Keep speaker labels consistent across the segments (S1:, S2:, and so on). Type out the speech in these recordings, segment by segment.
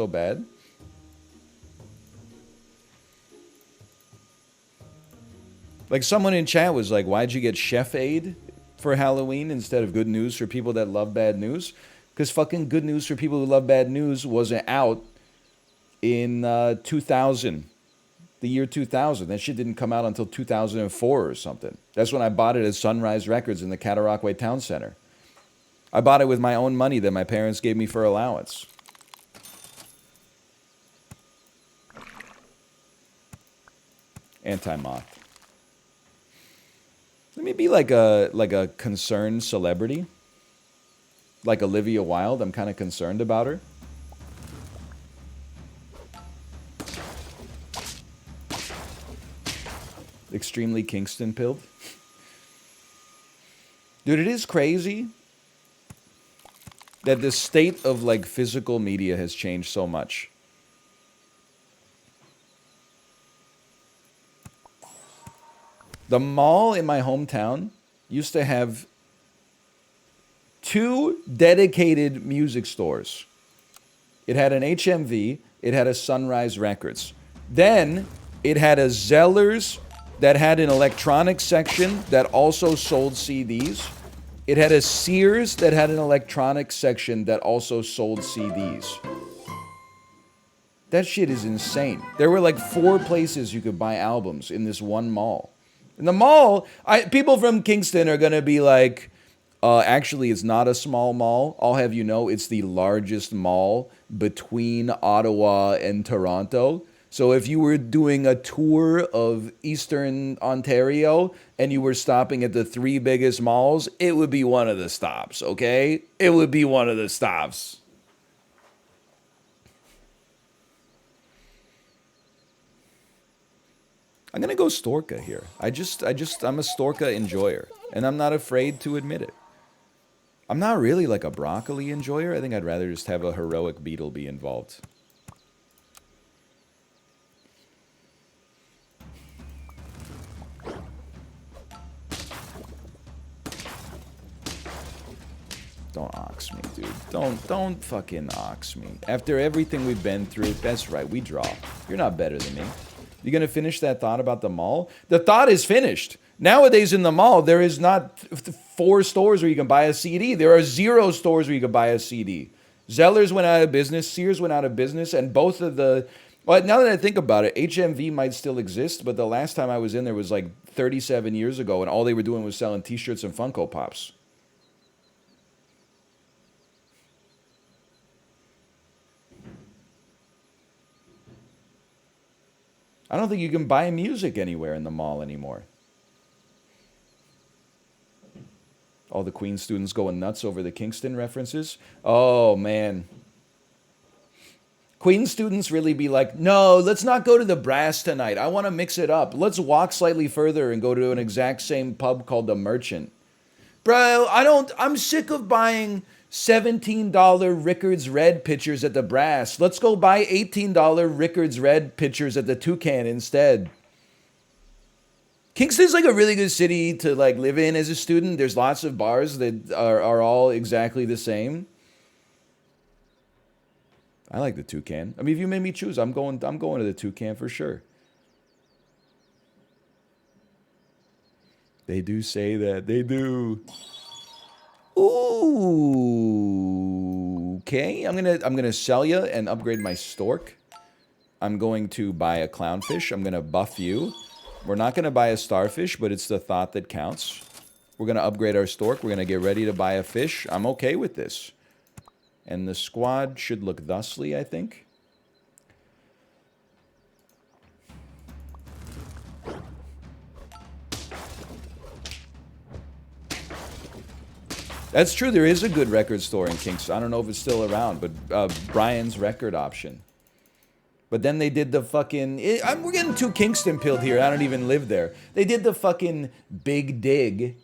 S1: so bad. Like someone in chat was like, "Why'd you get Chef Aid for Halloween instead of Good News for people that love bad news?" Because fucking Good News for people who love bad news wasn't out in 2000, the year 2000. That shit didn't come out until 2004 or something. That's when I bought it at Sunrise Records in the Cataraqui Town Center. I bought it with my own money that my parents gave me for allowance. Anti-mock. Let me be like a concerned celebrity. Like Olivia Wilde. I'm kind of concerned about her. Extremely Kingston pilled. Dude, it is crazy that the state of like physical media has changed so much. The mall in my hometown used to have 2 dedicated music stores. It had an HMV, it had a Sunrise Records. Then it had a Zeller's that had an electronics section that also sold CDs. It had a Sears that had an electronics section that also sold CDs. That shit is insane. There were like 4 places you could buy albums in this one mall. In the mall, people from Kingston are going to be like, actually, it's not a small mall. I'll have you know, it's the largest mall between Ottawa and Toronto. So if you were doing a tour of Eastern Ontario and you were stopping at the 3 biggest malls, it would be one of the stops, okay? It would be one of the stops. I'm gonna go Storka here. I'm a Storka enjoyer, and I'm not afraid to admit it. I'm not really like a broccoli enjoyer. I think I'd rather just have a heroic beetle be involved. Don't ox me, dude. Don't fucking ox me. After everything we've been through, that's right, we draw. You're not better than me. You gonna finish that thought about the mall? The thought is finished. Nowadays in the mall, there is not 4 stores where you can buy a CD. There are 0 stores where you can buy a CD. Zeller's went out of business, Sears went out of business, and both of the... Well, now that I think about it, HMV might still exist, but the last time I was in there was like 37 years ago, and all they were doing was selling T-shirts and Funko Pops. I don't think you can buy music anywhere in the mall anymore. All the Queen students going nuts over the Kingston references. Oh, man. Queen students really be like, no, let's not go to the Brass tonight. I want to mix it up. Let's walk slightly further and go to an exact same pub called the Merchant. Bro, I'm sick of buying $17 Rickards Red pitchers at the Brass. Let's go buy $18 Rickards Red pitchers at the Toucan instead. Kingston's like a really good city to like live in as a student. There's lots of bars that are all exactly the same. I like the Toucan. I mean, if you made me choose, I'm going to the Toucan for sure. They do say that. They do. Ooh. Okay, I'm gonna sell you and upgrade my stork. I'm going to buy a clownfish. I'm gonna buff you. We're not gonna buy a starfish, but it's the thought that counts. We're gonna upgrade our stork. We're gonna get ready to buy a fish. I'm okay with this. And the squad should look thusly, I think. That's true. There is a good record store in Kingston. I don't know if it's still around, but Brian's Record Option. But then they did the fucking... we're getting too Kingston pilled here. I don't even live there. They did the fucking Big Dig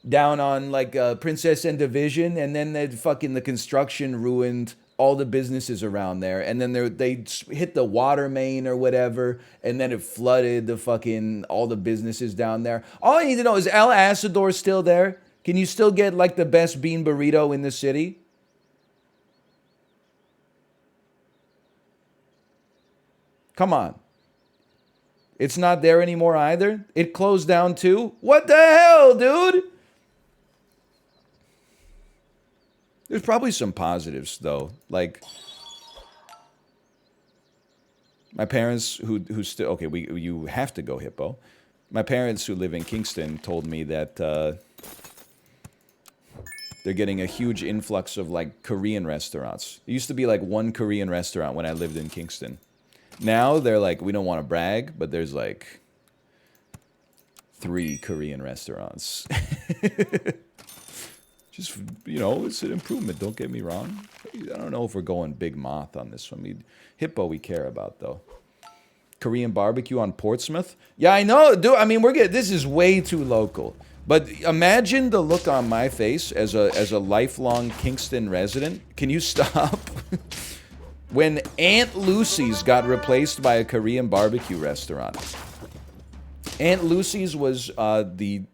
S1: down on like Princess and Division, and then the construction ruined all the businesses around there, and then they hit the water main or whatever, and then it flooded all the businesses down there. All I need to know is El Asador still there? Can you still get like the best bean burrito in the city? Come on. It's not there anymore either? It closed down too? What the hell, dude? There's probably some positives, though. Like, my parents who still... Okay, you have to go, Hippo. My parents who live in Kingston told me that they're getting a huge influx of, like, Korean restaurants. There used to be, like, one Korean restaurant when I lived in Kingston. Now, they're like, we don't want to brag, but there's, like, 3 Korean restaurants. Just, you know, it's an improvement, don't get me wrong. I don't know if we're going big moth on this one. Hippo we care about, though. Korean barbecue on Portsmouth? Yeah, I know, dude. I mean, this is way too local. But imagine the look on my face as a lifelong Kingston resident. Can you stop? When Aunt Lucy's got replaced by a Korean barbecue restaurant. Aunt Lucy's was the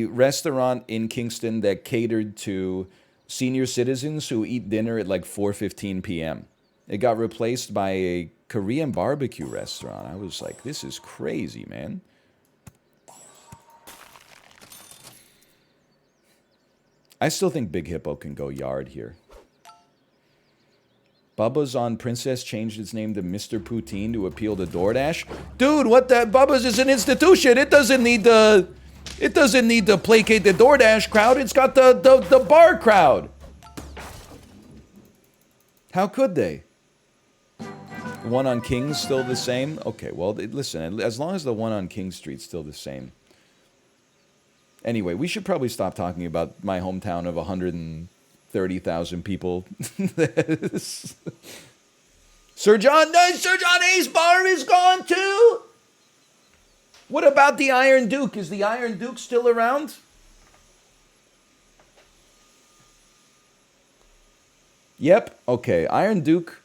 S1: restaurant in Kingston that catered to senior citizens who eat dinner at like 4:15 p.m. It got replaced by a Korean barbecue restaurant. I was like, this is crazy, man. I still think Big Hippo can go yard here. Bubba's on Princess changed its name to Mr. Poutine to appeal to DoorDash. Dude, what the... Bubba's is an institution. It doesn't need to placate the DoorDash crowd. It's got the bar crowd. How could they? The one on King's still the same? Okay, well, listen, as long as the one on King Street's still the same. Anyway, we should probably stop talking about my hometown of 130,000 people. Sir John A's bar is gone too? What about the Iron Duke? Is the Iron Duke still around? Yep. Okay. Iron Duke.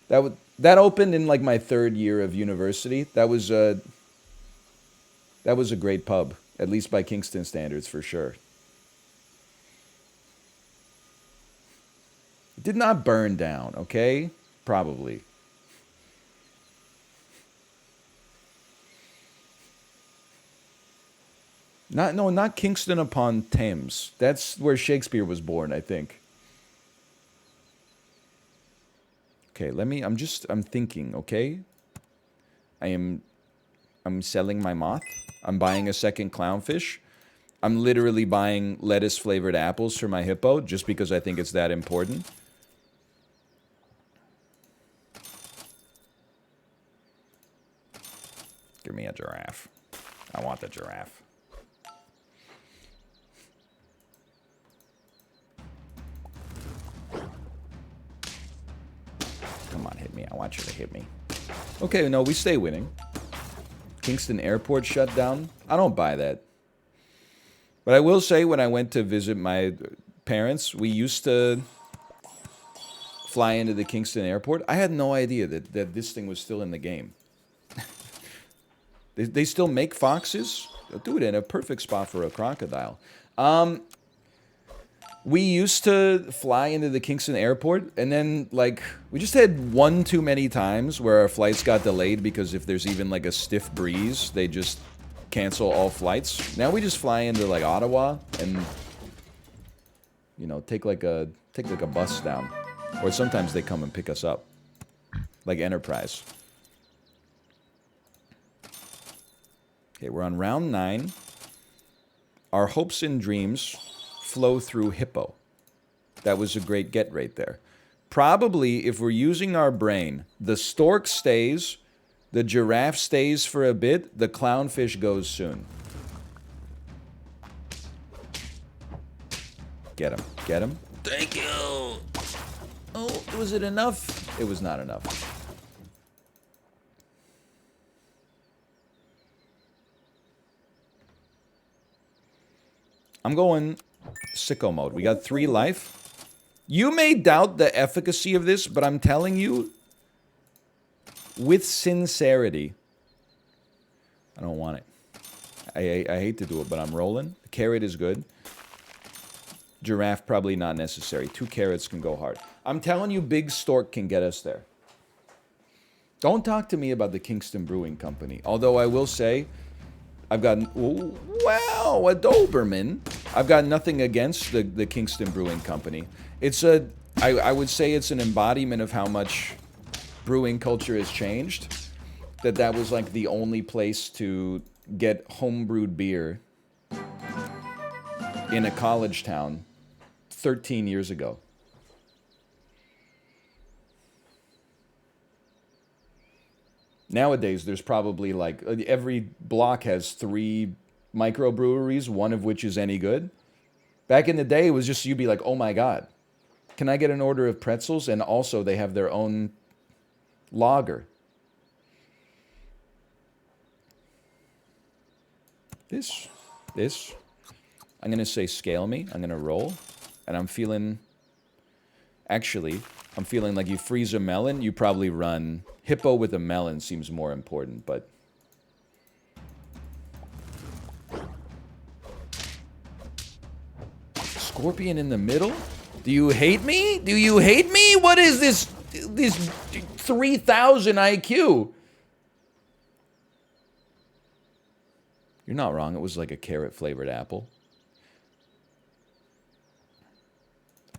S1: That opened in like my 3rd year of university. That was a great pub, at least by Kingston standards, for sure. It did not burn down. Okay, probably. Not Kingston upon Thames. That's where Shakespeare was born, I think. Okay, I'm thinking, okay? I'm selling my moth. I'm buying a second clownfish. I'm literally buying lettuce-flavored apples for my hippo just because I think it's that important. Give me a giraffe. I want the giraffe. Come on, hit me. I want you to hit me. Okay, no, we stay winning. Kingston Airport shut down. I don't buy that. But I will say, when I went to visit my parents, we used to fly into the Kingston Airport. I had no idea that this thing was still in the game. They still make foxes? Dude, in a perfect spot for a crocodile. We used to fly into the Kingston Airport, and then, like, we just had one too many times where our flights got delayed because if there's even, like, a stiff breeze, they just cancel all flights. Now we just fly into, like, Ottawa and, you know, take like a bus down. Or sometimes they come and pick us up. Like Enterprise. Okay, we're on round 9. Our hopes and dreams flow through Hippo. That was a great get right there. Probably, if we're using our brain, the stork stays, the giraffe stays for a bit, the clownfish goes soon. Get him. Get him. Thank you! Oh, was it enough? It was not enough. I'm going sicko mode. We got 3 life. You may doubt the efficacy of this, but I'm telling you, with sincerity, I don't want it. I hate to do it, but I'm rolling. The carrot is good. Giraffe probably not necessary. 2 carrots can go hard. I'm telling you, big stork can get us there. Don't talk to me about the Kingston Brewing Company. Although I will say, I've got, wow, a Doberman. I've got nothing against the Kingston Brewing Company. It's a, I would say it's an embodiment of how much brewing culture has changed. That was like the only place to get homebrewed beer in a college town 13 years ago. Nowadays, there's probably like, every block has 3 microbreweries, one of which is any good. Back in the day, it was just, you'd be like, oh my God, can I get an order of pretzels? And also, they have their own lager. This. I'm going to say scale me. I'm going to roll. And I'm feeling, actually, I'm feeling like you freeze a melon, you probably run. Hippo with a melon seems more important, but... Scorpion in the middle? Do you hate me? Do you hate me? What is this 3,000 IQ? You're not wrong, it was like a carrot-flavored apple.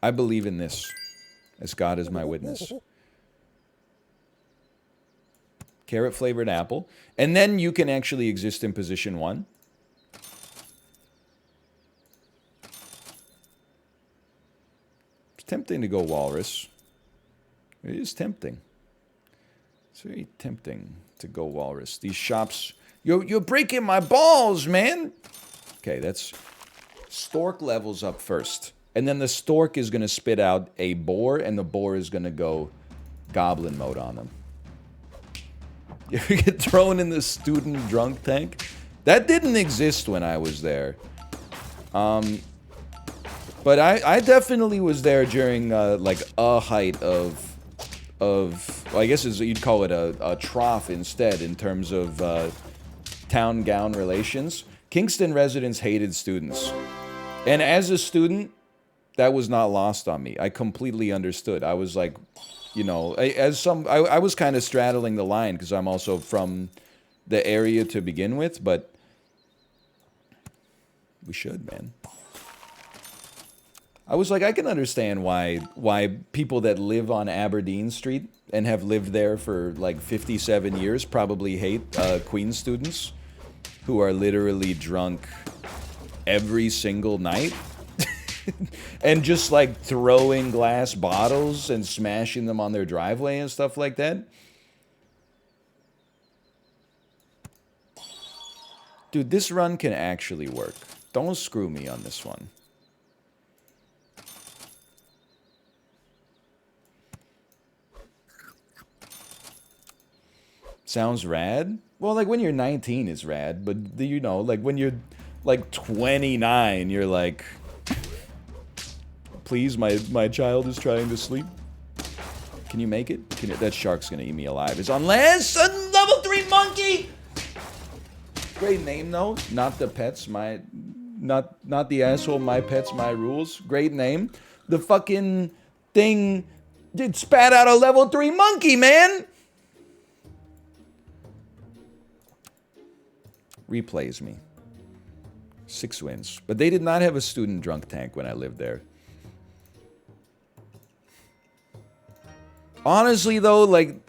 S1: I believe in this, as God is my witness. Carrot-flavored apple. And then you can actually exist in position 1. It's tempting to go walrus. It is tempting. It's very tempting to go walrus. These shops... You're breaking my balls, man! Okay, that's... Stork levels up first. And then the stork is going to spit out a boar, and the boar is going to go goblin mode on them. You ever get thrown in the student drunk tank? That didn't exist when I was there. But I definitely was there during, like, a height of well, I guess you'd call it a trough instead in terms of town-gown relations. Kingston residents hated students. And as a student, that was not lost on me. I completely understood. I was like, you know, I was kind of straddling the line because I'm also from the area to begin with, but we should, man. I was like, I can understand why people that live on Aberdeen Street and have lived there for like 57 years probably hate Queen students who are literally drunk every single night. And just like throwing glass bottles and smashing them on their driveway and stuff like that. Dude, this run can actually work. Don't screw me on this one. Sounds rad? Well, like when you're 19 is rad, but you know, like when you're like 29, you're like... Please, my child is trying to sleep. Can you make it? That shark's gonna eat me alive. It's unless a level 3 monkey! Great name though. Not the pets, not the asshole, my pets, my rules. Great name. The fucking thing did spat out a level 3 monkey, man! Replays me. 6 wins. But they did not have a student drunk tank when I lived there. Honestly, though, like,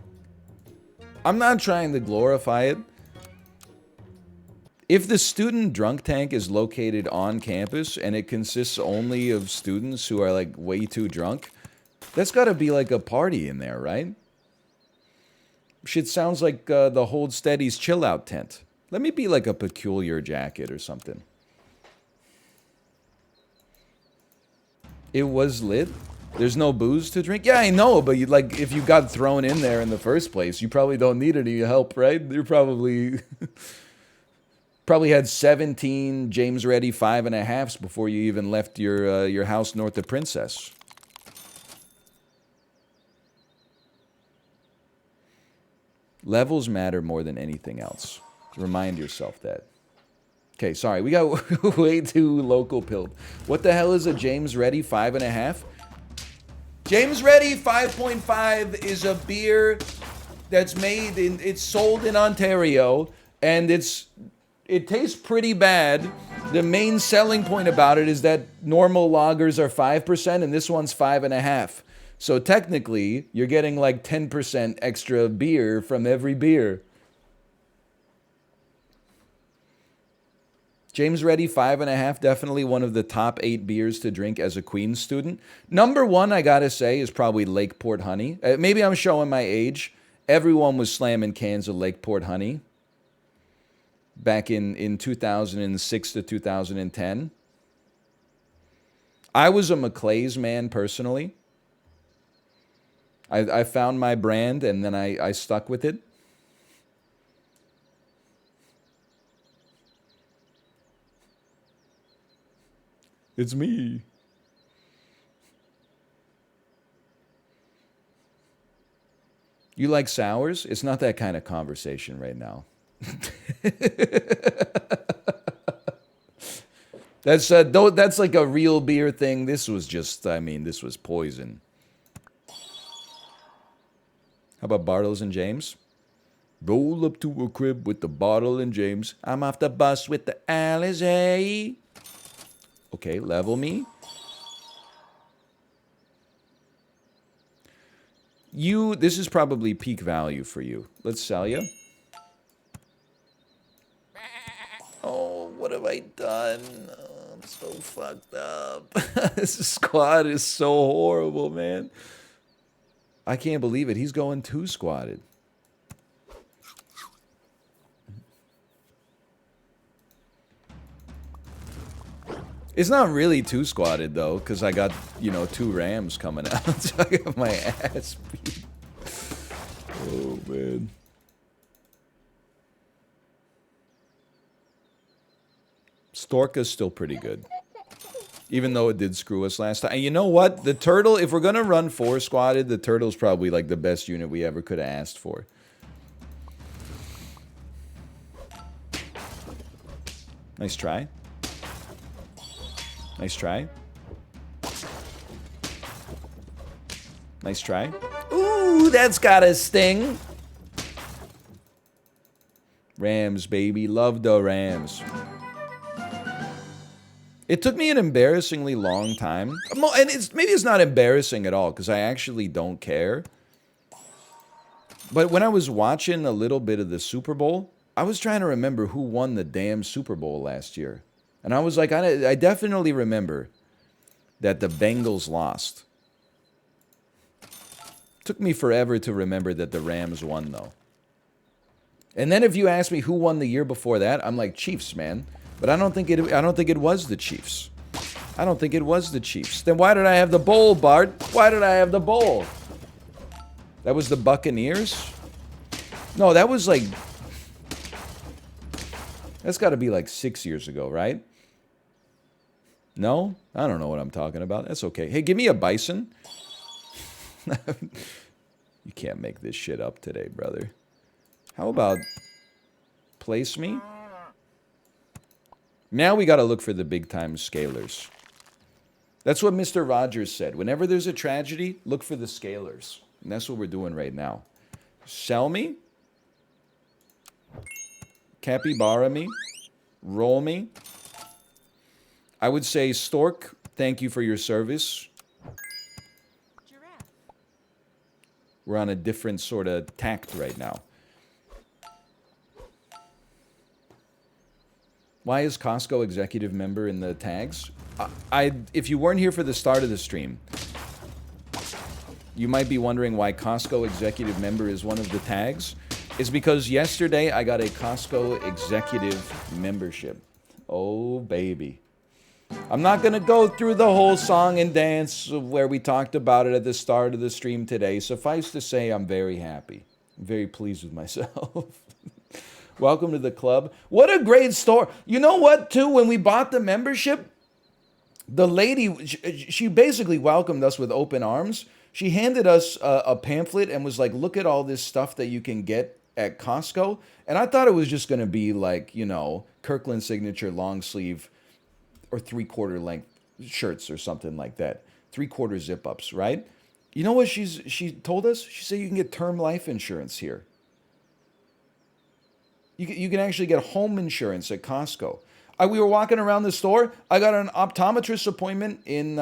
S1: I'm not trying to glorify it. If the student drunk tank is located on campus and it consists only of students who are, like, way too drunk, that's gotta be, like, a party in there, right? Shit sounds like the Hold Steady's chill-out tent. Let me be, like, a peculiar jacket or something. It was lit. There's no booze to drink? Yeah, I know, but you, like, if you got thrown in there in the first place, you probably don't need any help, right? You're probably... probably had 17 James Ready 5.5s before you even left your house north of Princess. Levels matter more than anything else. Remind yourself that. Okay, sorry, we got way too local pilled. What the hell is a James Ready 5.5? James Ready 5.5 is a beer that's made in, it's sold in Ontario, and it tastes pretty bad. The main selling point about it is that normal lagers are 5% and this one's 5.5%. So technically, you're getting like 10% extra beer from every beer. James Reddy, 5.5, definitely one of the top 8 beers to drink as a Queen's student. Number 1, I gotta say, is probably Lakeport Honey. Maybe I'm showing my age. Everyone was slamming cans of Lakeport Honey back in 2006 to 2010. I was a McClay's man personally. I found my brand and then I stuck with it. It's me. You like sours? It's not that kind of conversation right now. That's like a real beer thing. This was just, I mean, this was poison. How about Bartles and James? Roll up to a crib with the bottle and James. I'm off the bus with the Alizé. Okay, level me. This is probably peak value for you. Let's sell you. Oh, what have I done? Oh, I'm so fucked up. This squad is so horrible, man. I can't believe it. He's going 2 squatted. It's not really 2 squatted though, because I got, 2 Rams coming out. So I got my ass beat. Oh, man. Storka's still pretty good. Even though it did screw us last time. And you know what? The turtle, if we're going to run 4 squatted, the turtle's probably like the best unit we ever could have asked for. Nice try. Nice try. Nice try. Ooh, that's got a sting. Rams, baby. Love the Rams. It took me an embarrassingly long time. And maybe it's not embarrassing at all, because I actually don't care. But when I was watching a little bit of the Super Bowl, I was trying to remember who won the damn Super Bowl last year. And I was like, I definitely remember that the Bengals lost. Took me forever to remember that the Rams won, though. And then if you ask me who won the year before that, I'm like, Chiefs, man. But I don't think it was the Chiefs. I don't think it was the Chiefs. Then why did I have the bowl, Bart? Why did I have the bowl? That was the Buccaneers? No, that was like... That's got to be like 6 years ago, right? No? I don't know what I'm talking about. That's okay. Hey, give me a bison. You can't make this shit up today, brother. How about place me? Now we got to look for the big-time scalers. That's what Mr. Rogers said. Whenever there's a tragedy, look for the scalers. And that's what we're doing right now. Sell me. Capybara me. Roll me. I would say, Stork, thank you for your service.
S2: Giraffe.
S1: We're on a different sort of tact right now. Why is Costco executive member in the tags? If you weren't here for the start of the stream, you might be wondering why Costco executive member is one of the tags. It's because yesterday I got a Costco executive membership. Oh, baby. I'm not going to go through the whole song and dance where we talked about it at the start of the stream today. Suffice to say, I'm very happy. I'm very pleased with myself. Welcome to the club. What a great store. You know what, too? When we bought the membership, the lady, she basically welcomed us with open arms. She handed us a pamphlet and was like, look at all this stuff that you can get at Costco. And I thought it was just going to be like, Kirkland signature long sleeve or 3/4 length shirts or something like that. 3/4 zip ups, right? You know what she told us? She said you can get term life insurance here. You can actually get home insurance at Costco. We were walking around the store. I got an optometrist appointment in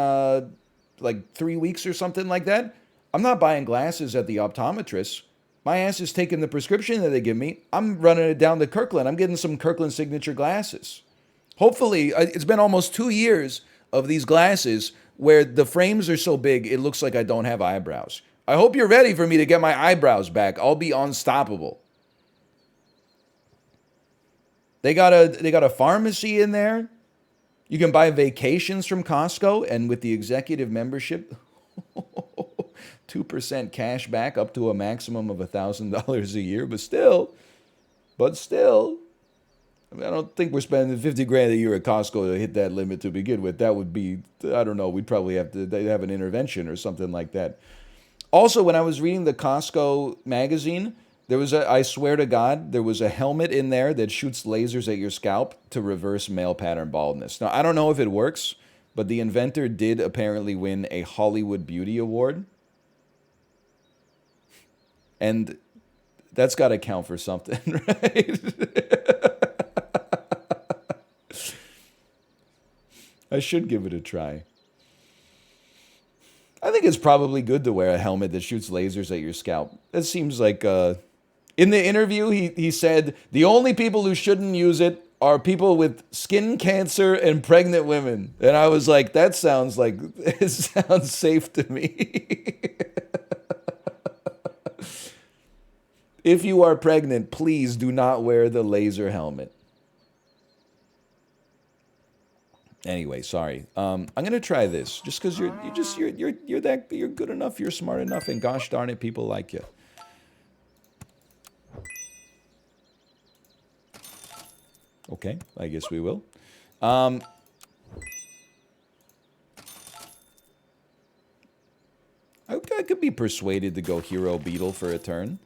S1: like 3 weeks or something like that. I'm not buying glasses at the optometrist. My ass is taking the prescription that they give me. I'm running it down to Kirkland. I'm getting some Kirkland signature glasses. Hopefully, it's been almost 2 years of these glasses where the frames are so big, it looks like I don't have eyebrows. I hope you're ready for me to get my eyebrows back. I'll be unstoppable. They got a pharmacy in there. You can buy vacations from Costco, and with the executive membership, 2% cash back up to a maximum of $1,000 a year. But still, I mean, I don't think we're spending 50 grand a year at Costco to hit that limit to begin with. That would be, I don't know, we'd probably have to have an intervention or something like that. Also, when I was reading the Costco magazine, there was I swear to God, there was a helmet in there that shoots lasers at your scalp to reverse male pattern baldness. Now, I don't know if it works, but the inventor did apparently win a Hollywood Beauty Award. And that's got to count for something, right? I should give it a try. I think it's probably good to wear a helmet that shoots lasers at your scalp. That seems like, in the interview, he said, the only people who shouldn't use it are people with skin cancer and pregnant women. And I was like, that sounds like, it sounds safe to me. If you are pregnant, please do not wear the laser helmet. Anyway, sorry. I'm gonna try this just because you're good enough, you're smart enough, and gosh darn it, people like you. Okay, I guess we will. I could be persuaded to go Hero Beetle for a turn.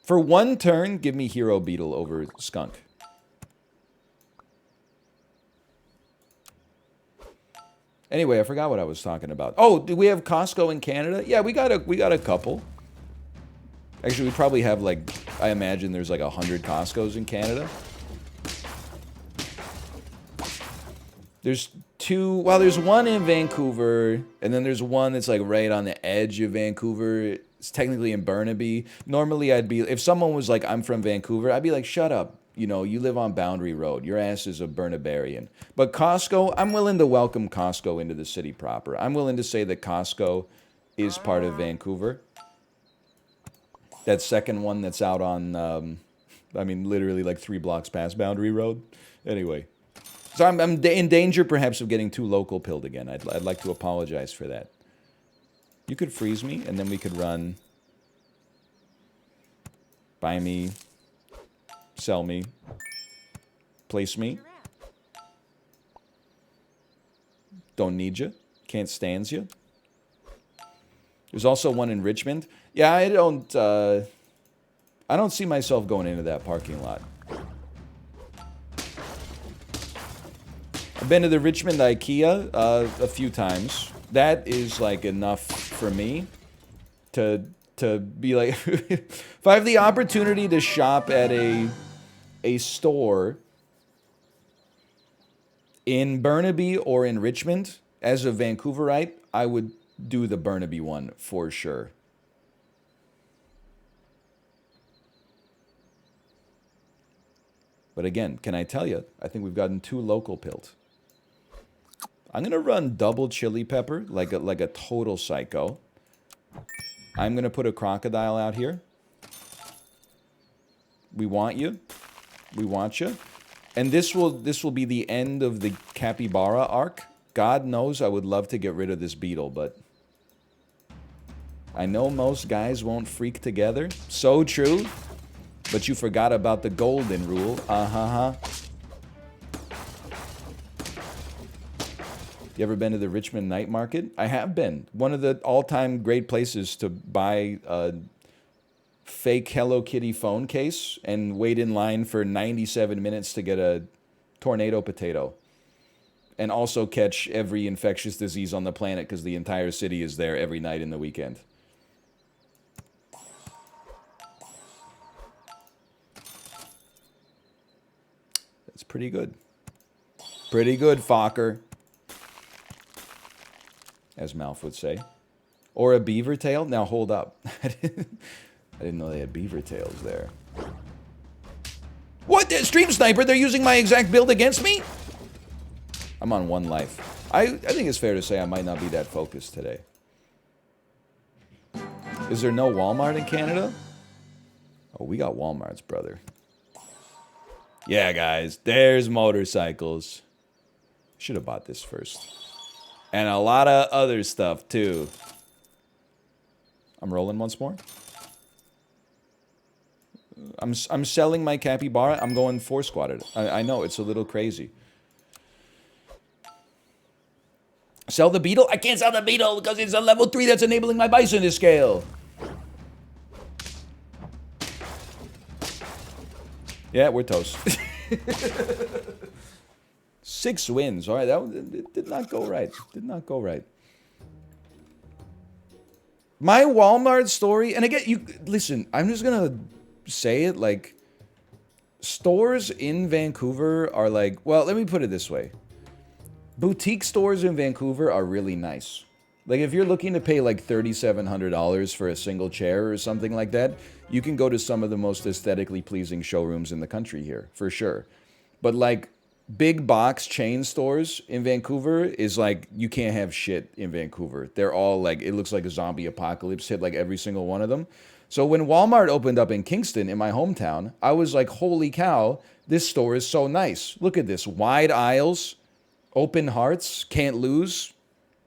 S1: For one turn, give me Hero Beetle over Skunk. Anyway, I forgot what I was talking about. Oh, do we have Costco in Canada? Yeah, we got a couple. Actually, we probably have like, I imagine there's like 100 Costcos in Canada. There's two, well, there's one in Vancouver, and then there's one that's like right on the edge of Vancouver. It's technically in Burnaby. Normally, I'd be, if someone was like, I'm from Vancouver, I'd be like, shut up. You know, you live on Boundary Road. Your ass is a Burnabarian. But Costco, I'm willing to welcome Costco into the city proper. I'm willing to say that Costco is part of Vancouver. That second one that's out on, I mean, literally like 3 blocks past Boundary Road. Anyway. So I'm in danger, perhaps, of getting too local pilled again. I'd like to apologize for that. You could freeze me, and then we could run. Buy me. Sell me. Place me. Don't need you. Can't stand you. There's also one in Richmond. Yeah, I don't see myself going into that parking lot. I've been to the Richmond IKEA a few times. That is like enough for me to be like, if I have the opportunity to shop at a store in Burnaby or in Richmond as a Vancouverite, I would do the Burnaby one for sure. But again, can I tell you, I think we've gotten too local pilled. I'm going to run double chili pepper like a total psycho. I'm going to put a crocodile out here. We want you. We want you. And this will be the end of the capybara arc. God knows I would love to get rid of this beetle, but I know most guys won't freak together. So true. But you forgot about the golden rule. You ever been to the Richmond night market? I have been. One of the all-time great places to buy a fake Hello Kitty phone case and wait in line for 97 minutes to get a tornado potato. and also catch every infectious disease on the planet because the entire city is there every night in the weekend. That's pretty good. Pretty good, Fokker. As Malf would say. Or a beaver tail? Now hold up. I didn't know they had beaver tails there. What? Stream Sniper? They're using my exact build against me? I'm on 1 life. I think it's fair to say I might not be that focused today. Is there no Walmart in Canada? Oh, we got Walmarts, brother. Yeah, guys. There's motorcycles. Should have bought this first. And a lot of other stuff, too. I'm rolling once more. I'm selling my capybara. I'm going 4 squatted. I know, it's a little crazy. Sell the beetle? I can't sell the beetle because it's a level 3 that's enabling my bison to scale. Yeah, we're toast. 6 wins. All right, that did not go right. Did not go right. My Walmart story, and again, you listen, I'm just gonna say it, like, stores in Vancouver are like, well, let me put it this way. Boutique stores in Vancouver are really nice. Like, if you're looking to pay like $3,700 for a single chair or something like that, you can go to some of the most aesthetically pleasing showrooms in the country here, for sure. But like, big box chain stores in Vancouver is like, you can't have shit in Vancouver. They're all like, it looks like a zombie apocalypse hit like every single one of them. So when Walmart opened up in Kingston, in my hometown, I was like, holy cow, this store is so nice. Look at this, wide aisles, open hearts, can't lose,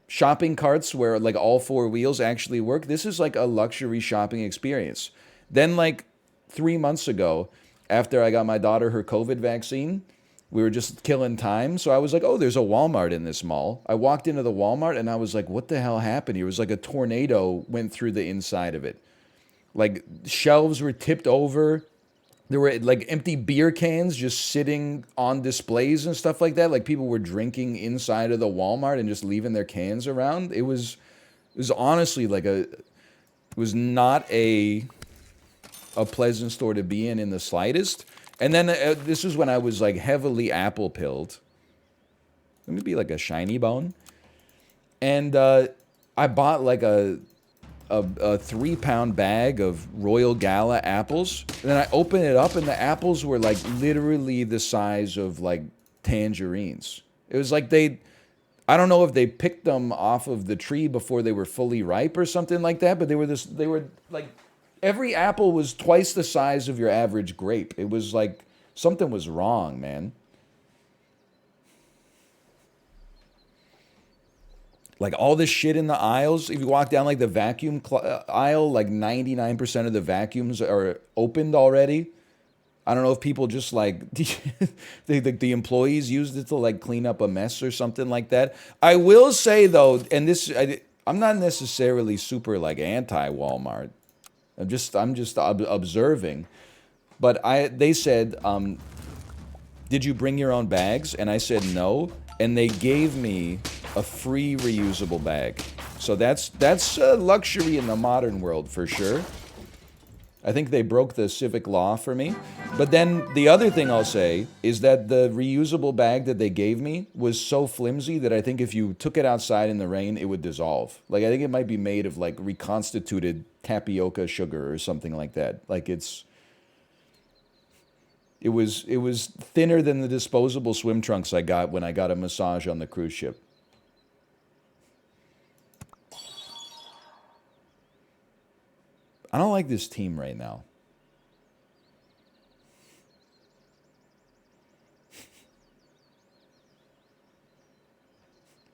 S1: shopping carts where like all 4 wheels actually work. This is like a luxury shopping experience. Then like 3 months ago, after I got my daughter her COVID vaccine, we were just killing time. So I was like, oh, there's a Walmart in this mall. I walked into the Walmart and I was like, what the hell happened here? It was like a tornado went through the inside of it. Like, shelves were tipped over. There were like empty beer cans just sitting on displays and stuff like that. Like, people were drinking inside of the Walmart and just leaving their cans around. It was honestly like it was not a pleasant store to be in the slightest. And then this is when I was like heavily apple pilled. Let me be like a shiny bone. And I bought like a 3-pound bag of Royal Gala apples. And then I opened it up and the apples were like literally the size of like tangerines. It was like I don't know if they picked them off of the tree before they were fully ripe or something like that, but they were like, every apple was twice the size of your average grape. It was like, something was wrong, man. Like, all this shit in the aisles. If you walk down, like, the vacuum aisle, like, 99% of the vacuums are opened already. I don't know if people just, like, the employees used it to, like, clean up a mess or something like that. I will say, though, and I'm not necessarily super, like, anti-Walmart. I'm just observing. But they said, did you bring your own bags? And I said no. And they gave me a free reusable bag. So that's a luxury in the modern world for sure. I think they broke the civic law for me. But then the other thing I'll say is that the reusable bag that they gave me was so flimsy that I think if you took it outside in the rain, it would dissolve. Like, I think it might be made of like reconstituted tapioca sugar or something like that. Like, it was thinner than the disposable swim trunks I got when I got a massage on the cruise ship. I don't like this team right now.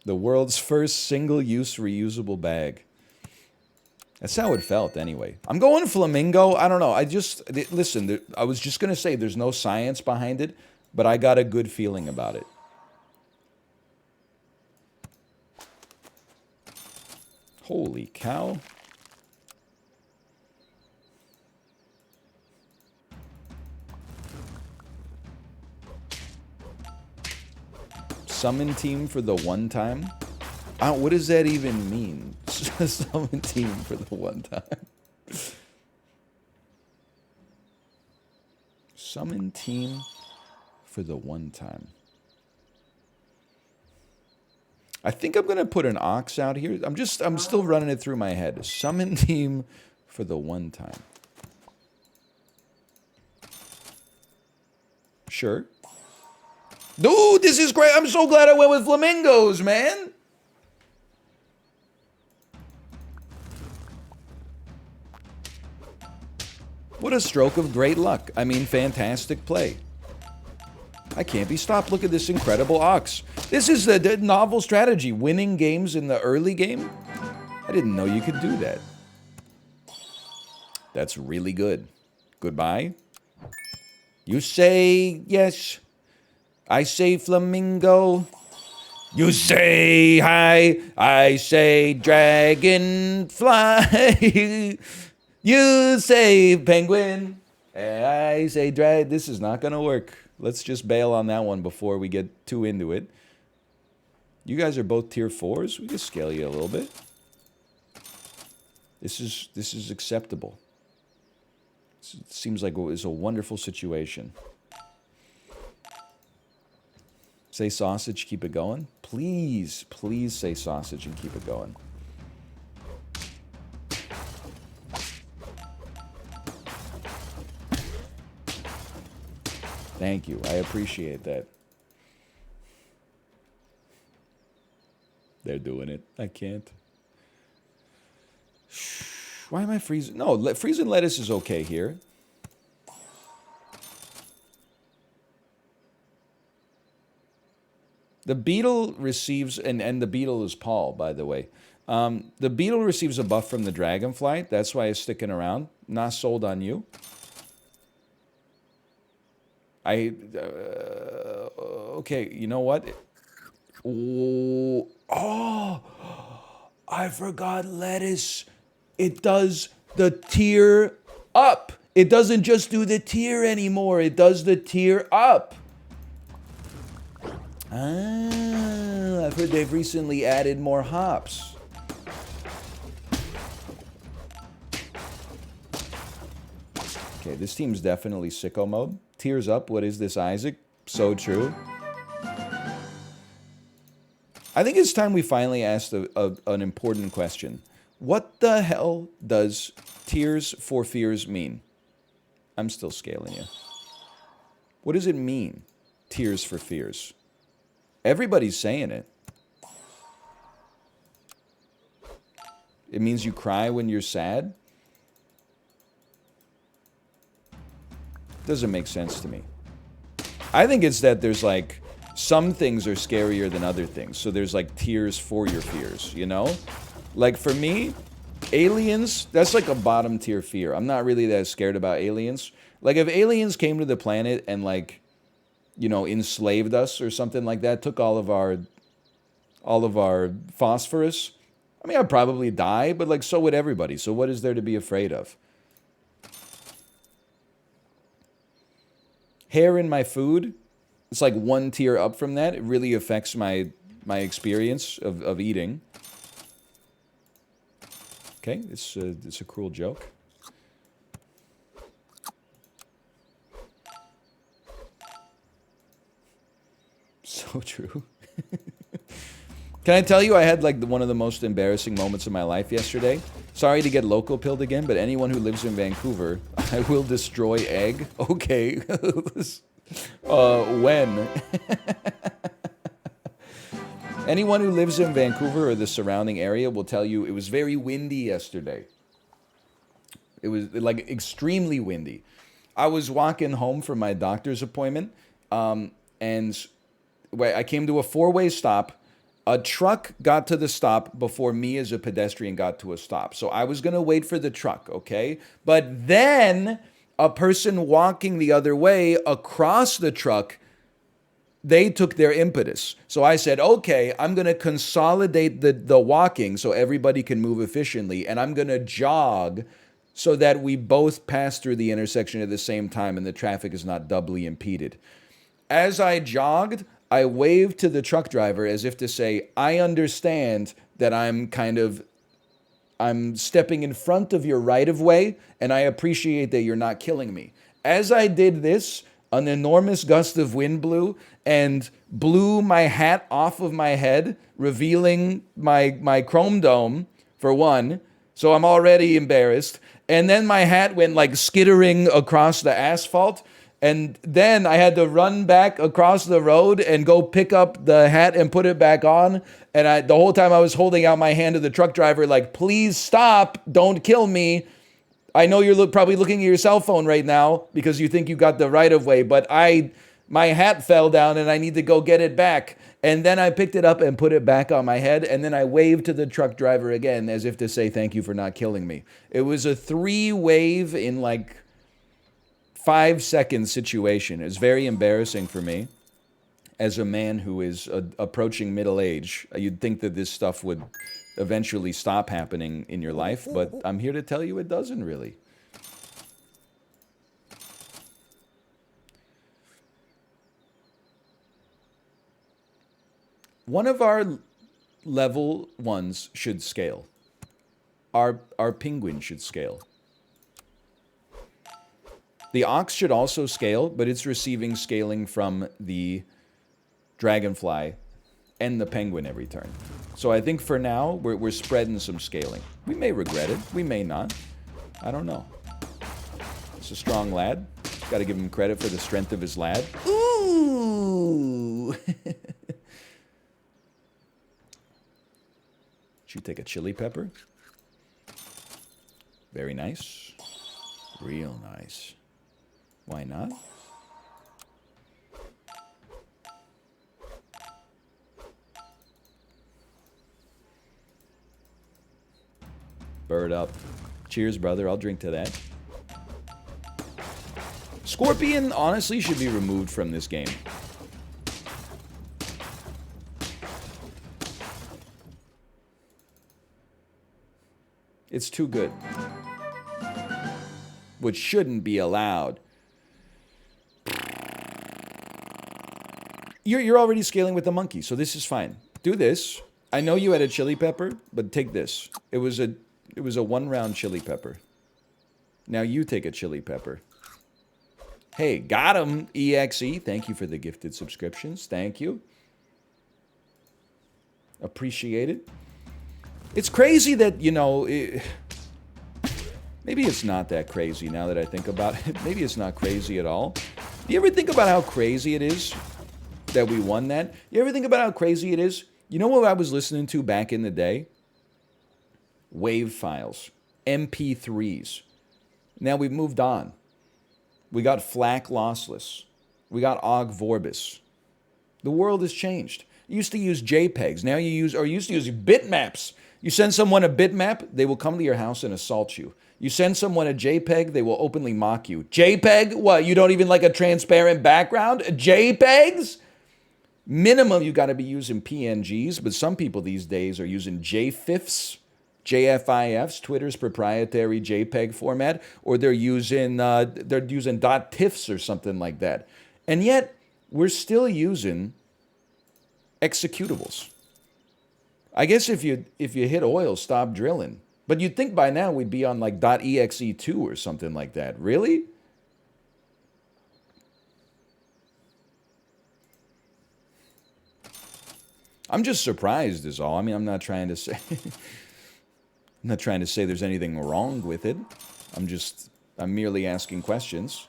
S1: The world's first single-use reusable bag. That's how it felt anyway. I'm going Flamingo. I don't know. Listen, I was just going to say there's no science behind it, but I got a good feeling about it. Holy cow. Summon team for the one time? What does that even mean? Summon team for the one time. Summon team for the one time. I think I'm gonna put an ox out here. I'm still running it through my head. Summon team for the one time. Sure. Dude, this is great. I'm so glad I went with flamingos, man. What a stroke of great luck. I mean, fantastic play. I can't be stopped. Look at this incredible ox. This is the novel strategy. Winning games in the early game? I didn't know you could do that. That's really good. Goodbye. You say yes. I say flamingo. You say hi. I say dragonfly. You say penguin. And I say drag. This is not going to work. Let's just bail on that one before we get too into it. You guys are both tier 4s. We can scale you a little bit. This is acceptable. It seems like it's a wonderful situation. Say sausage, keep it going. Please, please say sausage and keep it going. Thank you. I appreciate that. They're doing it. I can't. Why am I freezing? No, freezing lettuce is okay here. The beetle receives, and the beetle is Paul, by the way. The beetle receives a buff from the dragonfly. That's why it's sticking around. Not sold on you. Okay, you know what? Oh, I forgot lettuce. It does the tier up. It doesn't just do the tier anymore. It does the tier up. Ah, I've heard they've recently added more hops. Okay, this team's definitely sicko mode. Tiers up. What is this, Isaac? So true. I think it's time we finally asked an important question. What the hell does Tears for Fears mean? I'm still scaling you. What does it mean, Tears for Fears? Everybody's saying it. It means you cry when you're sad? Doesn't make sense to me. I think it's that there's like, some things are scarier than other things. So there's like tears for your fears, you know? Like for me, aliens, that's like a bottom tier fear. I'm not really that scared about aliens. Like if aliens came to the planet and like, you know, enslaved us or something like that, took all of our phosphorus, I mean, I'd probably die, but like so would everybody. So what is there to be afraid of? Hair in my food, it's like one tier up from that. It really affects my experience of eating. Okay, it's a cruel joke. So true. Can I tell you I had like one of the most embarrassing moments of my life yesterday? Sorry to get local pilled again, but anyone who lives in Vancouver, I will destroy egg. Okay. When? Anyone who lives in Vancouver or the surrounding area will tell you it was very windy yesterday. It was like extremely windy. I was walking home from my doctor's appointment, and I came to a four-way stop. A truck got to the stop before me as a pedestrian got to a stop. So I was going to wait for the truck, okay? But then a person walking the other way across the truck, they took their impetus. So I said, okay, I'm going to consolidate the walking so everybody can move efficiently, and I'm going to jog so that we both pass through the intersection at the same time and the traffic is not doubly impeded. As I jogged, I waved to the truck driver as if to say, I understand that I'm stepping in front of your right-of-way, and I appreciate that you're not killing me. As I did this, an enormous gust of wind blew and blew my hat off of my head, revealing my chrome dome, for one. So I'm already embarrassed. And then my hat went like skittering across the asphalt. And then I had to run back across the road and go pick up the hat and put it back on. And the whole time I was holding out my hand to the truck driver, like, please stop, don't kill me. I know you're probably looking at your cell phone right now because you think you got the right of way, but my hat fell down and I need to go get it back. And then I picked it up and put it back on my head. And then I waved to the truck driver again as if to say, thank you for not killing me. It was a 3-wave in like 5-second situation. It was very embarrassing for me as a man who is approaching middle age. You'd think that this stuff would eventually stop happening in your life, but I'm here to tell you it doesn't really. One of our level 1s should scale. Our penguin should scale. The ox should also scale, but it's receiving scaling from the dragonfly and the penguin every turn. So I think for now, we're spreading some scaling. We may regret it. We may not. I don't know. It's a strong lad. Got to give him credit for the strength of his lad. Ooh! Should you take a chili pepper? Very nice. Real nice. Why not? Bird up. Cheers, brother. I'll drink to that. Scorpion, honestly, should be removed from this game. It's too good. Which shouldn't be allowed. You're already scaling with the monkey, so this is fine. Do this. I know you had a chili pepper, but take this. It was a 1-round chili pepper. Now you take a chili pepper. Hey, got him, EXE. Thank you for the gifted subscriptions. Thank you. Appreciate it. It's crazy that, you know, maybe it's not that crazy now that I think about it. Maybe it's not crazy at all. Do you ever think about how crazy it is that we won that? You ever think about how crazy it is? You know what I was listening to back in the day? Wave files, MP3s. Now we've moved on. We got FLAC lossless. We got OGG Vorbis. The world has changed. You used to use JPEGs. Now you used to use bitmaps. You send someone a bitmap, they will come to your house and assault you. You send someone a JPEG, they will openly mock you. JPEG? What, you don't even like a transparent background? JPEGs? Minimum, you got to be using PNGs, but some people these days are using JFIFs, JFIFs, Twitter's proprietary JPEG format, or they're using .tiffs or something like that. And yet, we're still using executables. I guess if you hit oil, stop drilling. But you'd think by now we'd be on like .exe2 or something like that. Really? I'm just surprised is all. I mean, I'm not trying to say there's anything wrong with it. I'm merely asking questions.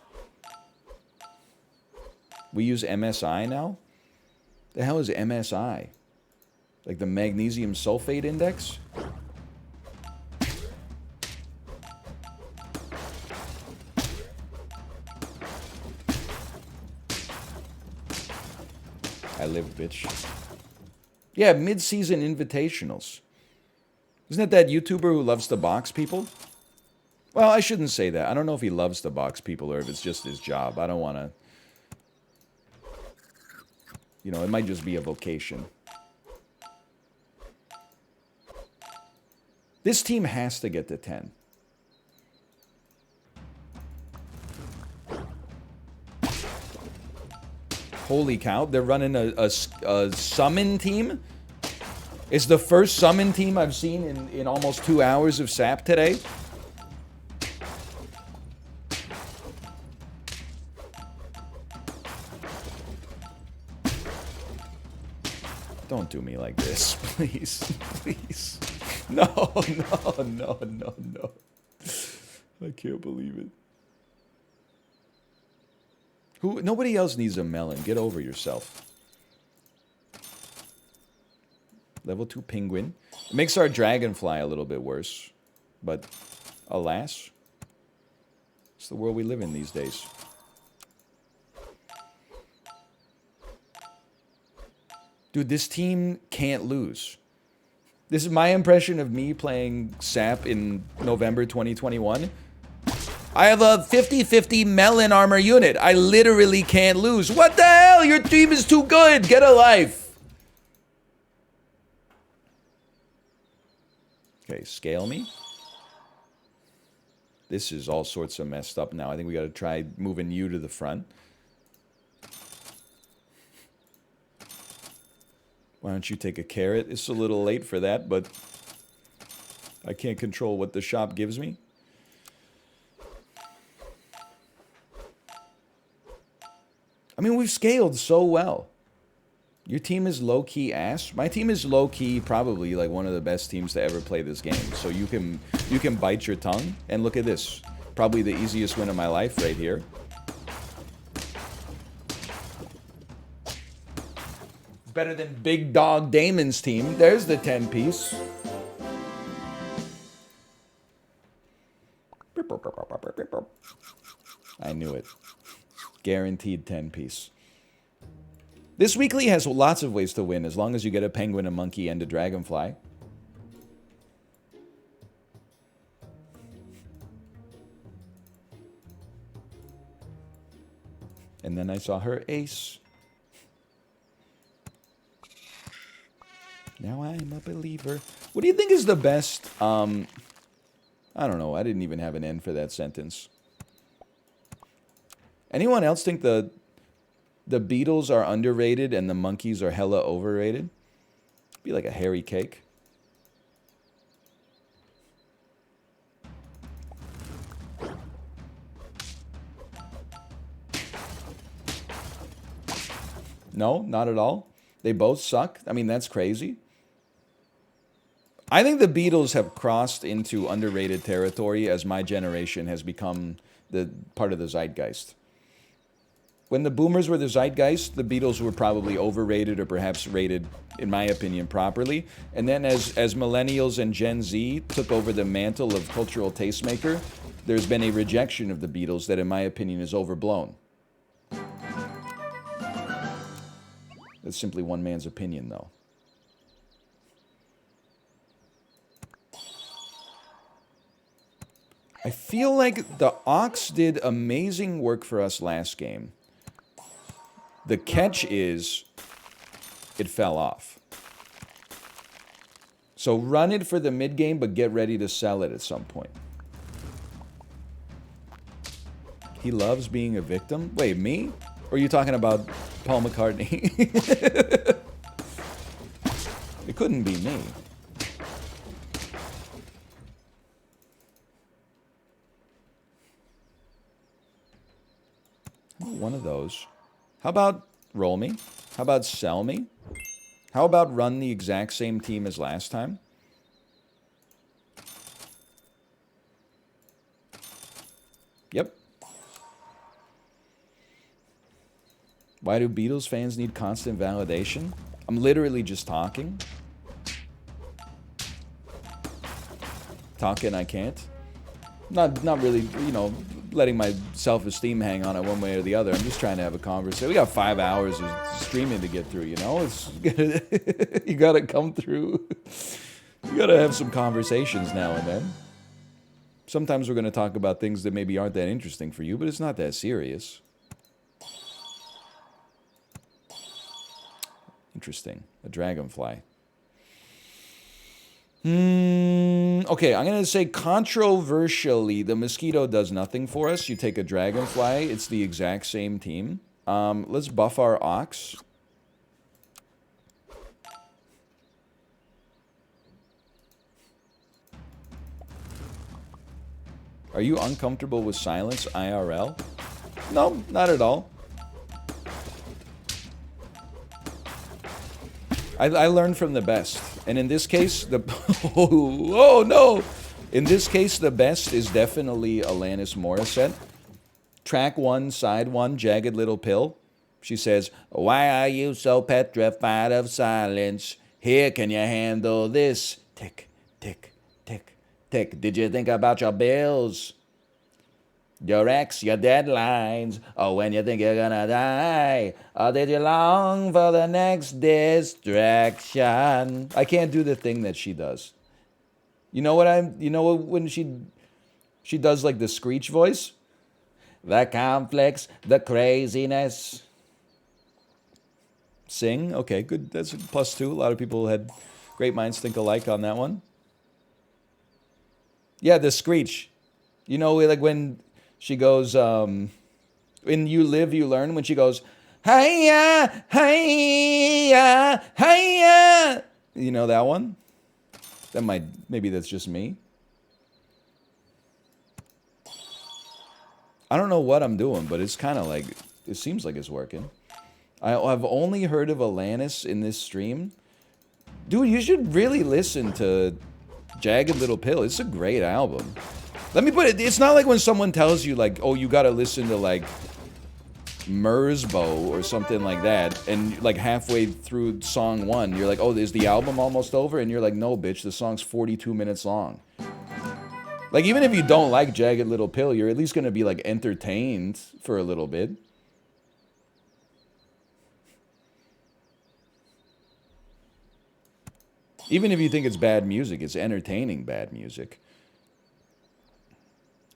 S1: We use MSI now? The hell is MSI? Like the magnesium sulfate index? I live, bitch. Yeah, mid-season invitationals. Isn't that YouTuber who loves to box people? Well, I shouldn't say that. I don't know if he loves to box people or if it's just his job. I don't want to... You know, it might just be a vocation. This team has to get to 10. Holy cow, they're running a summon team? It's the first summon team I've seen in almost 2 hours of SAP today. Don't do me like this, please. Please. No, no, no, no, no. I can't believe it. Nobody else needs a melon. Get over yourself. Level 2 penguin. It makes our dragonfly a little bit worse. But, alas, it's the world we live in these days. Dude, this team can't lose. This is my impression of me playing SAP in November 2021. I have a 50-50 melon armor unit. I literally can't lose. What the hell? Your team is too good. Get a life. Okay, scale me. This is all sorts of messed up now. I think we got to try moving you to the front. Why don't you take a carrot? It's a little late for that, but I can't control what the shop gives me. I mean, we've scaled so well. Your team is low-key ass. My team is low-key probably like one of the best teams to ever play this game. So you can bite your tongue. And look at this. Probably the easiest win of my life right here. It's better than Big Dog Damon's team. There's the 10-piece. I knew it. Guaranteed 10-piece. This weekly has lots of ways to win, as long as you get a penguin, a monkey, and a dragonfly. And then I saw her ace. Now I'm a believer. What do you think is the best, I don't know, I didn't even have an end for that sentence. Anyone else think the Beatles are underrated and the monkeys are hella overrated? Be like a hairy cake. No, not at all. They both suck. I mean, that's crazy. I think the Beatles have crossed into underrated territory as my generation has become the part of the zeitgeist. When the boomers were the zeitgeist, the Beatles were probably overrated or perhaps rated, in my opinion, properly. And then as millennials and Gen Z took over the mantle of cultural tastemaker, there's been a rejection of the Beatles that, in my opinion, is overblown. That's simply one man's opinion, though. I feel like the Ox did amazing work for us last game. The catch is, it fell off. So run it for the mid game, but get ready to sell it at some point. He loves being a victim? Wait, me? Or are you talking about Paul McCartney? It couldn't be me. One of those. How about roll me? How about sell me? How about run the exact same team as last time? Yep. Why do Beatles fans need constant validation? I'm literally just talking. Talking I can't. Not really, you know, letting my self-esteem hang on it one way or the other. I'm just trying to have a conversation. We got 5 hours of streaming to get through, you know? It's you gotta come through. You gotta have some conversations now and then. Sometimes we're gonna talk about things that maybe aren't that interesting for you, but it's not that serious. Interesting. A dragonfly. Okay, I'm going to say controversially, the mosquito does nothing for us. You take a dragonfly, it's the exact same team. Let's buff our ox. Are you uncomfortable with silence, IRL? No, not at all. I learned from the best. And in this case, oh no! In this case, the best is definitely Alanis Morissette. Track 1, side 1, Jagged Little Pill. She says, "Why are you so petrified of silence? Here, can you handle this? Tick, tick, tick, tick. Did you think about your bills? Your ex, your deadlines, or when you think you're gonna die? Or did you long for the next distraction?" I can't do the thing that she does. You know when she does like the screech voice? The conflicts, the craziness. Sing? Okay, good. That's a +2. A lot of people had great minds think alike on that one. Yeah, the screech. You know, like when she goes, in You Live, You Learn, when she goes, "Hiya, hiya, hiya." You know that one? Maybe that's just me. I don't know what I'm doing, but it's kind of like, it seems like it's working. I've only heard of Alanis in this stream. Dude, you should really listen to Jagged Little Pill. It's a great album. Let me put it, it's not like when someone tells you, like, oh, you gotta listen to, like, Merzbow or something like that, and, like, halfway through song 1, you're like, oh, is the album almost over? And you're like, no, bitch, the song's 42 minutes long. Like, even if you don't like Jagged Little Pill, you're at least gonna be, like, entertained for a little bit. Even if you think it's bad music, it's entertaining bad music.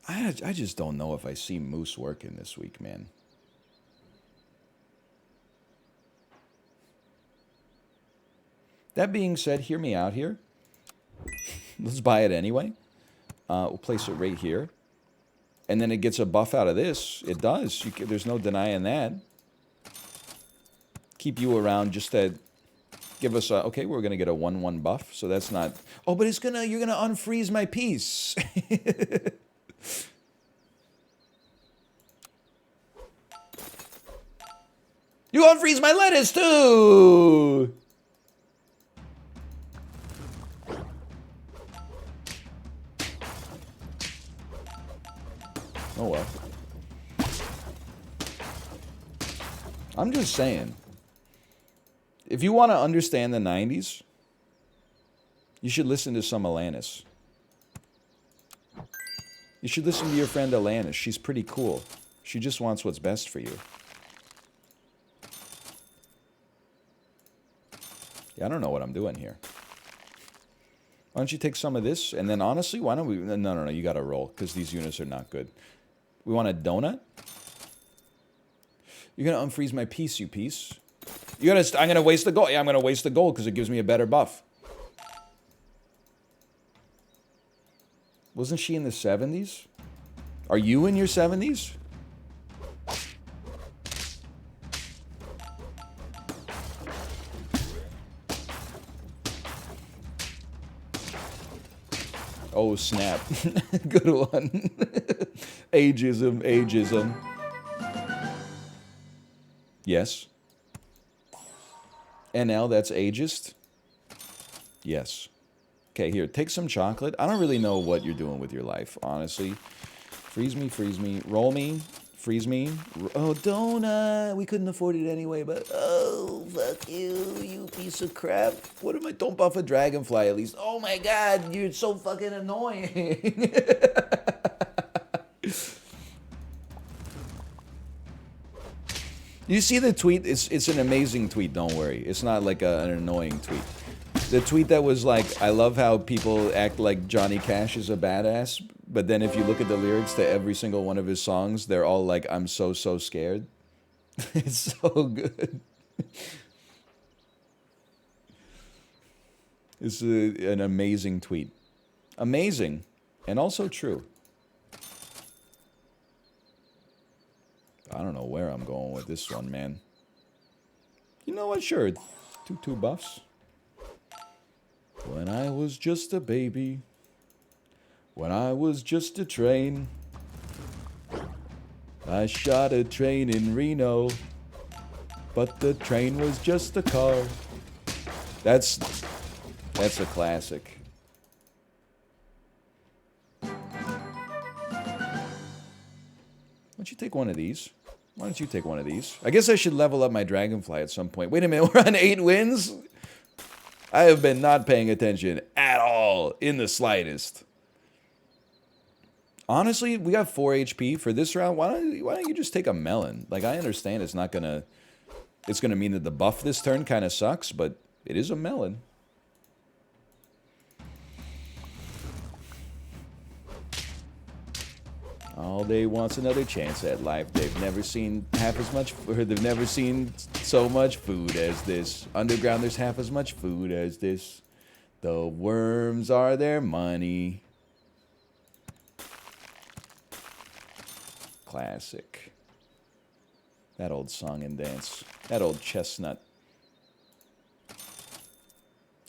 S1: I just don't know if I see Moose working this week, man. That being said, hear me out here. Let's buy it anyway. We'll place it right here. And then it gets a buff out of this. It does. There's no denying that. Keep you around just to give us a... Okay, we're going to get a 1-1 buff, so that's not... Oh, but you're going to unfreeze my piece. You unfreeze my lettuce, too! Oh, well. I'm just saying. If you want to understand the 90s, you should listen to some Alanis. You should listen to your friend Alanis. She's pretty cool. She just wants what's best for you. Yeah, I don't know what I'm doing here. Why don't you take some of this? And then honestly, why don't we... No, you gotta roll, because these units are not good. We want a donut? You're gonna unfreeze my piece, you piece. I'm gonna waste the gold. Yeah, I'm gonna waste the gold because it gives me a better buff. Wasn't she in the 70s? Are you in your 70s? Oh, snap. Good one. Ageism, ageism. Yes. NL, that's ageist? Yes. Okay, here, take some chocolate. I don't really know what you're doing with your life, honestly. Freeze me, roll me, freeze me. Oh, donut! We couldn't afford it anyway, but... Oh, fuck you, you piece of crap. What am I... Don't buff a dragonfly, at least. Oh my god, you're so fucking annoying. You see the tweet? It's an amazing tweet, don't worry. It's not like an annoying tweet. The tweet that was like, I love how people act like Johnny Cash is a badass, but then if you look at the lyrics to every single one of his songs, they're all like, I'm so scared. It's so good. It's an amazing tweet. Amazing. And also true. I don't know where I'm going with this one, man. You know what? Sure. Two buffs. When I was just a baby. When I was just a train. I shot a train in Reno. But the train was just a car. That's a classic. Why don't you take one of these? Why don't you take one of these? I guess I should level up my dragonfly at some point. Wait a minute, we're on 8 wins? I have been not paying attention at all, in the slightest. Honestly, we got 4 HP for this round. Why don't you just take a melon? Like, I understand it's not gonna... It's gonna mean that the buff this turn kind of sucks, but it is a melon. All day wants another chance at life. They've never seen half as much, or they've never seen so much food as this. Underground, there's half as much food as this. The worms are their money. Classic. That old song and dance. That old chestnut.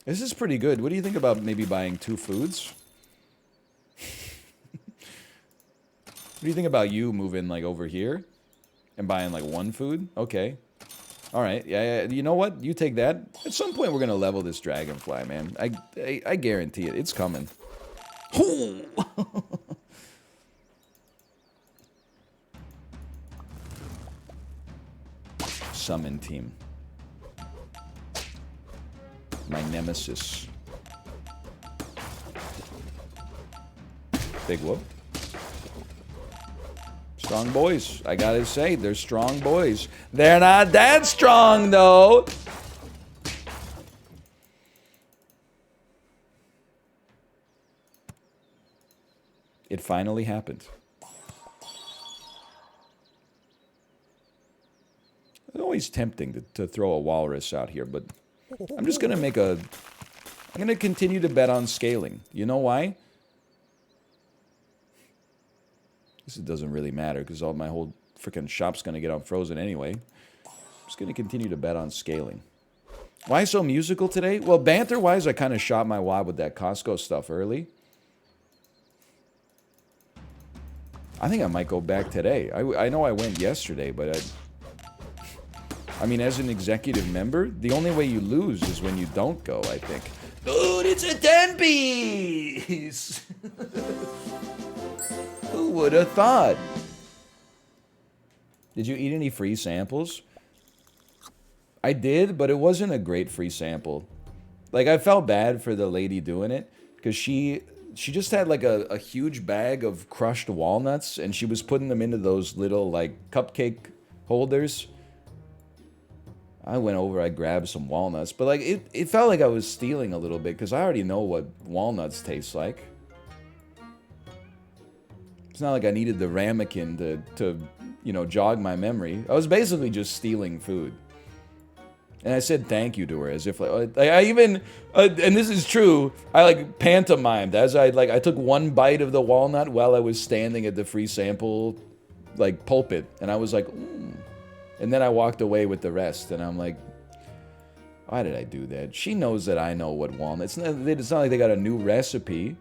S1: This is pretty good. What do you think about maybe buying 2 foods? What do you think about you moving, like, over here? And buying, like, 1 food? Okay. Alright, yeah, you know what? You take that. At some point, we're gonna level this dragonfly, man. I guarantee it. It's coming. Summon team. My nemesis. Big whoop. Strong boys. I gotta say, they're strong boys. They're not that strong, though. It finally happened. It's always tempting to throw a walrus out here, but I'm just gonna make a... I'm gonna continue to bet on scaling. You know why? This doesn't really matter because all my whole freaking shop's gonna get unfrozen anyway. I'm just gonna continue to bet on scaling. Why so musical today? Well, banter-wise, I kind of shot my wad with that Costco stuff early. I think I might go back today. I know I went yesterday, but I mean, as an executive member, the only way you lose is when you don't go, I think. Dude, it's a 10-piece! Who would have thought? Did you eat any free samples? I did, but it wasn't a great free sample. Like, I felt bad for the lady doing it, because she just had, like, a huge bag of crushed walnuts, and she was putting them into those little, like, cupcake holders. I went over, I grabbed some walnuts, but, like, it felt like I was stealing a little bit, because I already know what walnuts taste like. It's not like I needed the ramekin to you know, jog my memory. I was basically just stealing food. And I said thank you to her as if, like I even, and this is true, I, like, pantomimed as I took one bite of the walnut while I was standing at the free sample, like, pulpit. And I was like, And then I walked away with the rest, and I'm like, why did I do that? She knows that I know what walnuts... It's not like they got a new recipe.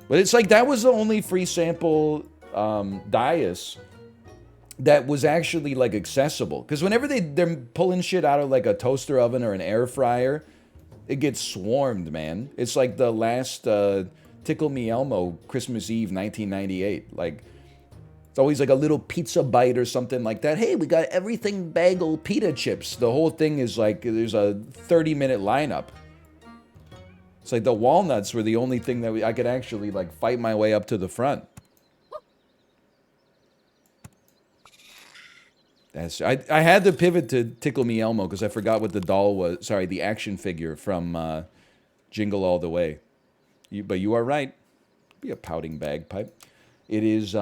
S1: But it's like, that was the only free sample dais that was actually, like, accessible. Because whenever they're pulling shit out of, like, a toaster oven or an air fryer, it gets swarmed, man. It's like the last Tickle Me Elmo Christmas Eve 1998. Like, it's always like a little pizza bite or something like that. Hey, we got everything bagel pita chips. The whole thing is like, there's a 30-minute lineup. It's like the walnuts were the only thing that I could actually, like, fight my way up to the front. I had to pivot to Tickle Me Elmo because I forgot what the doll was. Sorry, the action figure from Jingle All the Way. But you are right. Be a pouting bagpipe. It is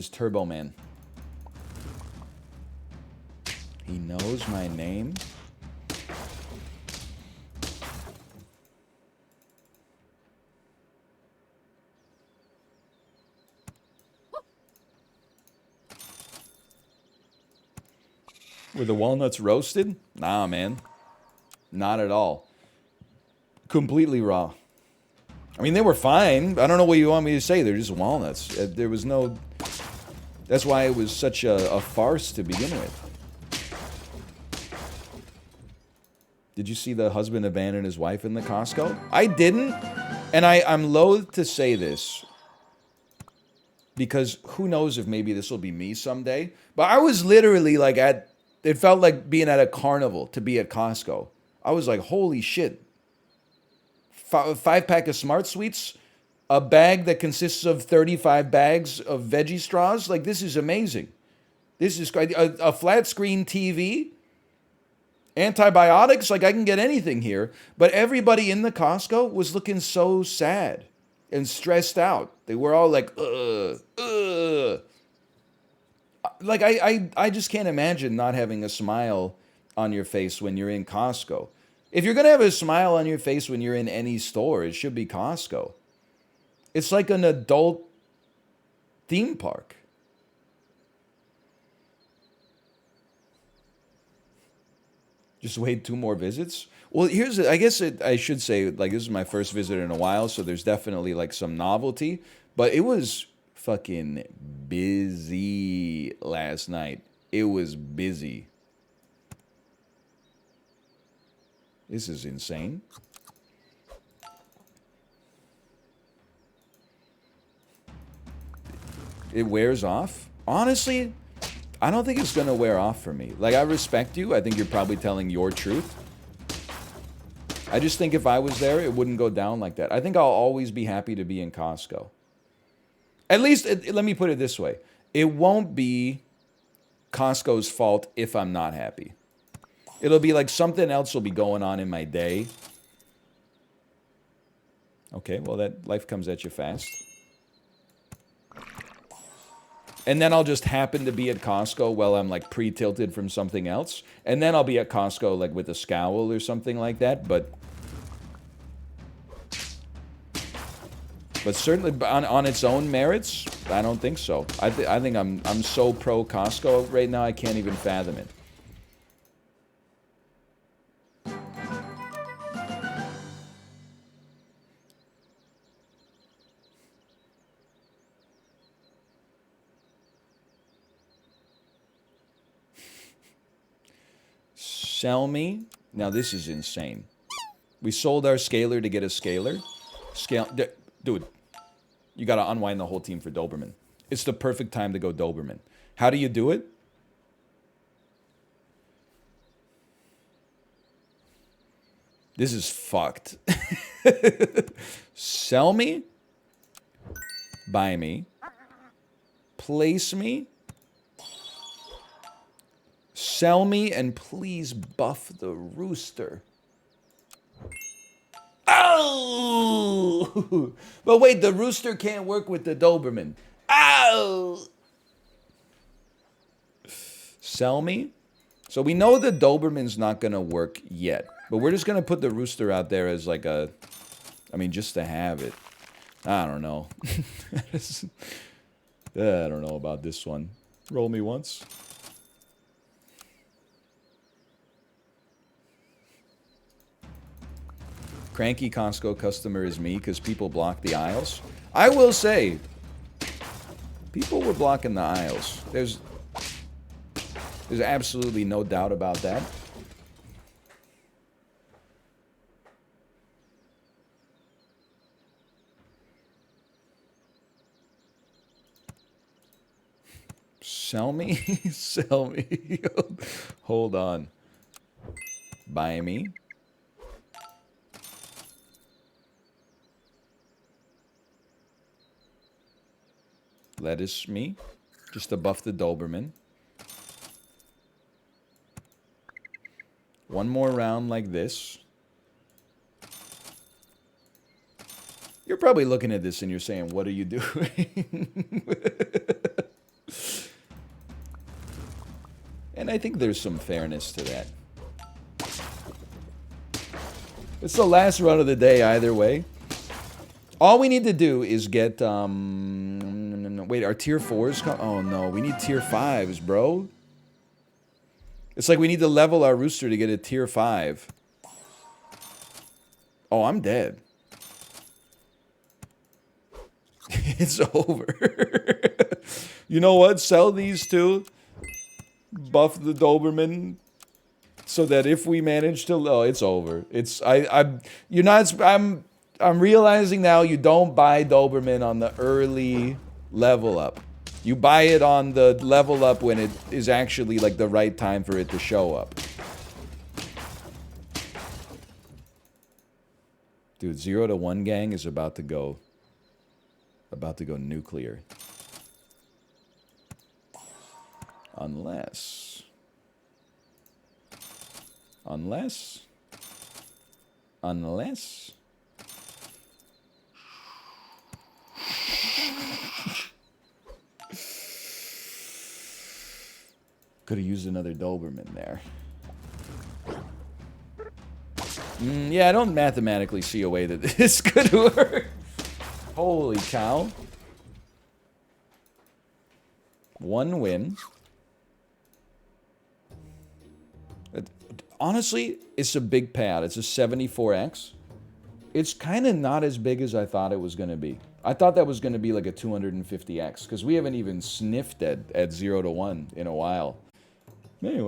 S1: Turbo Man. He knows my name. Were the walnuts roasted? Nah, man. Not at all. Completely raw. I mean, they were fine. I don't know what you want me to say. They're just walnuts. There was no... That's why it was such a farce to begin with. Did you see the husband abandon his wife in the Costco? I didn't. And I'm loath to say this. Because who knows if maybe this will be me someday. But I was literally like at... It felt like being at a carnival to be at Costco. I was like, holy shit. 5-pack of Smart Sweets, a bag that consists of 35 bags of veggie straws. Like, this is amazing. This is a flat screen TV, antibiotics. Like, I can get anything here. But everybody in the Costco was looking so sad and stressed out. They were all like, ugh. Like, I just can't imagine not having a smile on your face when you're in Costco. If you're going to have a smile on your face when you're in any store, it should be Costco. It's like an adult theme park. Just wait 2 more visits? Well, I guess I should say, like, this is my first visit in a while, so there's definitely, like, some novelty. But it was fucking busy last night. It was busy. This is insane. It wears off? Honestly, I don't think it's going to wear off for me. Like, I respect you. I think you're probably telling your truth. I just think if I was there, it wouldn't go down like that. I think I'll always be happy to be in Costco. At least, let me put it this way. It won't be Costco's fault if I'm not happy. It'll be like something else will be going on in my day. Okay, well, that life comes at you fast. And then I'll just happen to be at Costco while I'm like pre-tilted from something else. And then I'll be at Costco like with a scowl or something like that. But certainly on its own merits, I don't think so. I think I'm so pro Costco right now, I can't even fathom it. Sell me. Now this is insane. We sold our scaler to get a scaler. Dude, you got to unwind the whole team for Doberman. It's the perfect time to go Doberman. How do you do it? This is fucked. Sell me. Buy me. Place me. Sell me, and please buff the rooster. Oh! But wait, the rooster can't work with the Doberman. Ow! Sell me? So we know the Doberman's not going to work yet. But we're just going to put the rooster out there as like a... I mean, just to have it. I don't know. I don't know about this one. Roll me once. Cranky Costco customer is me because people block the aisles. I will say, people were blocking the aisles. There's absolutely no doubt about that. Sell me? Sell me. Hold on. Buy me. Lettuce me, just to buff the Doberman. One more round like this. You're probably looking at this and you're saying, what are you doing? And I think there's some fairness to that. It's the last run of the day either way. All we need to do is get, wait, our tier 4s come? Oh no, we need tier 5s, bro. It's like we need to level our rooster to get a tier 5. Oh, I'm dead. It's over. You know what? Sell these two. Buff the Doberman. So that if we manage to... Oh, it's over. You're not... I'm realizing now you don't buy Doberman on the early level up. You buy it on the level up when it is actually like the right time for it to show up. Dude, 0 to 1 gang is about to go nuclear. Unless could have used another Doberman there. Yeah, I don't mathematically see a way that this could work. Holy cow. 1 win. Honestly, it's a big payout. It's a 74x. It's kind of not as big as I thought it was going to be. I thought that was going to be like a 250x, because we haven't even sniffed at 0 to 1 in a while. Anyway.